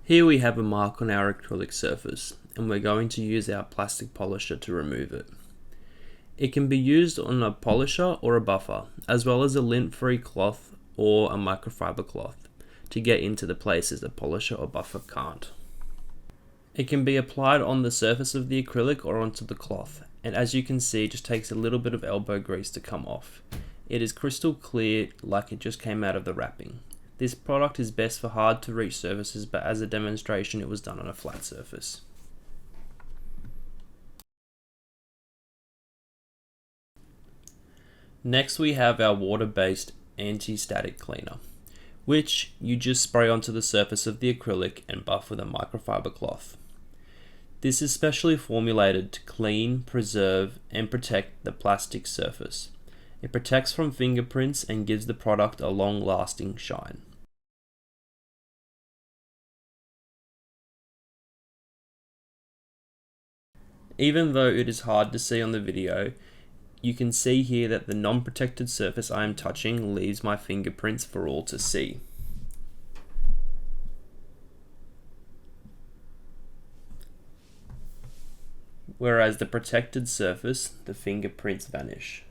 Here we have a mark on our acrylic surface, and we're going to use our plastic polisher to remove it. It can be used on a polisher or a buffer, as well as a lint-free cloth or a microfiber cloth to get into the places a polisher or buffer can't. It can be applied on the surface of the acrylic or onto the cloth, and as you can see, it just takes a little bit of elbow grease to come off. It is crystal clear, like it just came out of the wrapping. This product is best for hard to reach surfaces, but as a demonstration it was done on a flat surface. Next we have our water-based anti-static cleaner, which you just spray onto the surface of the acrylic and buff with a microfiber cloth. This is specially formulated to clean, preserve, and protect the plastic surface. It protects from fingerprints and gives the product a long-lasting shine. Even though it is hard to see on the video, you can see here that the non-protected surface I am touching leaves my fingerprints for all to see. Whereas the protected surface, the fingerprints vanish.